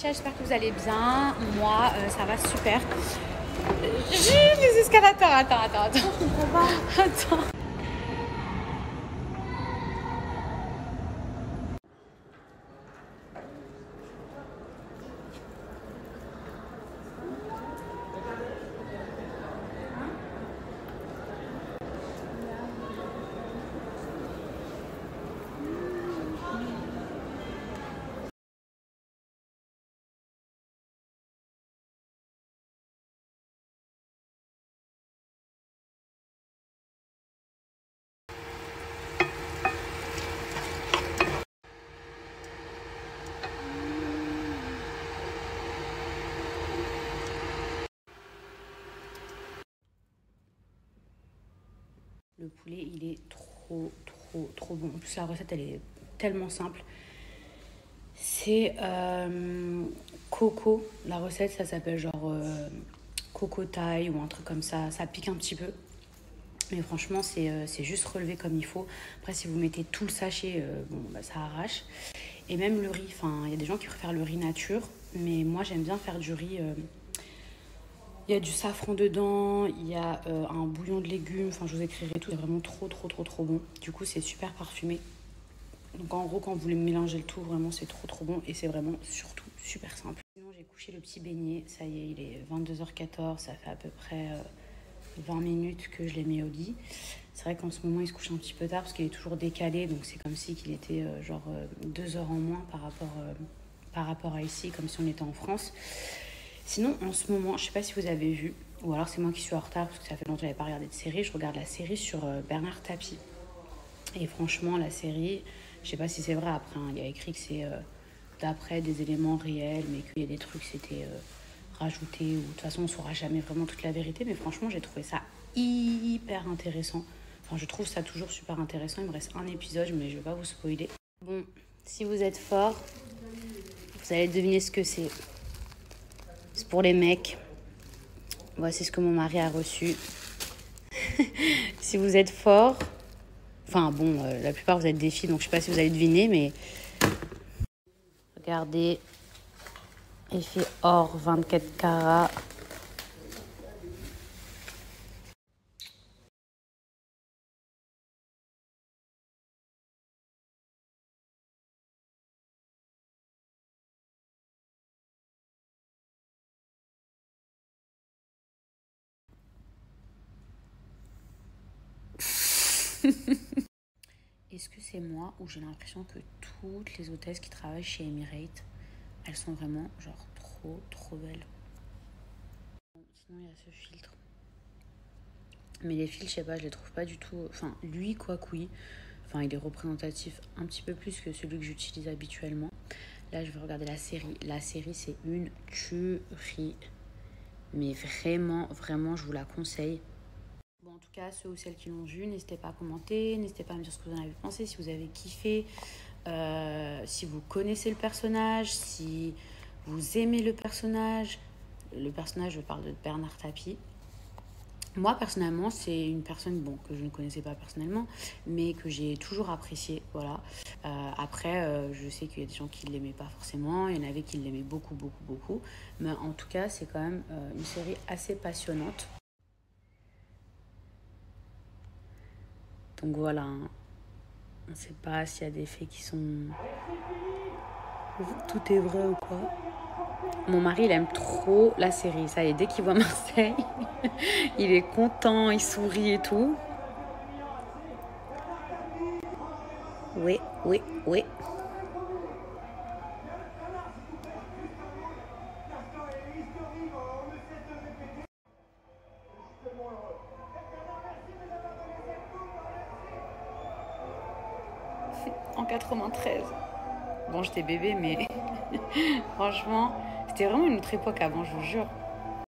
j'espère que vous allez bien. Moi, ça va super. Les escalators, attends. Attends. Le poulet, il est trop bon. En plus, la recette, elle est tellement simple. C'est coco. La recette, ça s'appelle genre coco taille ou un truc comme ça. Ça pique un petit peu. Mais franchement, c'est juste relevé comme il faut. Après, si vous mettez tout le sachet, ça arrache. Et même le riz. Enfin, il y a des gens qui préfèrent le riz nature. Mais moi, j'aime bien faire du riz... il y a du safran dedans, il y a un bouillon de légumes, enfin je vous écrirai tout, c'est vraiment trop bon. Du coup c'est super parfumé. Donc en gros quand vous voulez mélanger le tout, vraiment c'est trop bon et c'est vraiment surtout super simple. Sinon j'ai couché le petit beignet, ça y est il est 22h14, ça fait à peu près 20 minutes que je l'ai mis au lit. C'est vrai qu'en ce moment il se couche un petit peu tard parce qu'il est toujours décalé, donc c'est comme si qu'il était 2 heures en moins par rapport à ici, comme si on était en France. Sinon, en ce moment, je sais pas si vous avez vu, ou alors c'est moi qui suis en retard parce que ça fait longtemps que je n'avais pas regardé de série. Je regarde la série sur Bernard Tapie. Et franchement, la série, je sais pas si c'est vrai, après, il y a écrit que c'est d'après des éléments réels, mais qu'il y a des trucs c'était rajouté, ou de toute façon, on ne saura jamais vraiment toute la vérité. Mais franchement, j'ai trouvé ça hyper intéressant. Enfin, je trouve ça toujours super intéressant. Il me reste un épisode, mais je ne vais pas vous spoiler. Bon, si vous êtes fort, vous allez deviner ce que c'est. C'est pour les mecs. Voici ce que mon mari a reçu. Si vous êtes fort, enfin bon, la plupart vous êtes des filles, donc je sais pas si vous allez deviner, mais regardez, il fait or 24 carats. Est-ce que c'est moi ou j'ai l'impression que toutes les hôtesses qui travaillent chez Emirates, elles sont vraiment genre trop belles. Bon, sinon il y a ce filtre. Mais les fils, je sais pas, je les trouve pas du tout... Enfin, lui, quoi que oui. Enfin, il est représentatif un petit peu plus que celui que j'utilise habituellement. Là, je vais regarder la série. La série, c'est une tuerie. Mais vraiment, je vous la conseille. Bon, en tout cas, ceux ou celles qui l'ont vu, n'hésitez pas à commenter. N'hésitez pas à me dire ce que vous en avez pensé, si vous avez kiffé. Si vous connaissez le personnage, si vous aimez le personnage. Le personnage, je parle de Bernard Tapie. Moi, personnellement, c'est une personne que je ne connaissais pas personnellement, mais que j'ai toujours appréciée. Voilà. Après, je sais qu'il y a des gens qui ne l'aimaient pas forcément. Il y en avait qui l'aimaient beaucoup. Mais en tout cas, c'est quand même une série assez passionnante. Donc voilà. On ne sait pas s'il y a des faits qui sont... Tout est vrai ou quoi. Mon mari, il aime trop la série. Ça y est, dès qu'il voit Marseille, il est content, il sourit et tout. Oui. En 93. Bon, j'étais bébé, mais franchement, c'était vraiment une autre époque avant, je vous jure.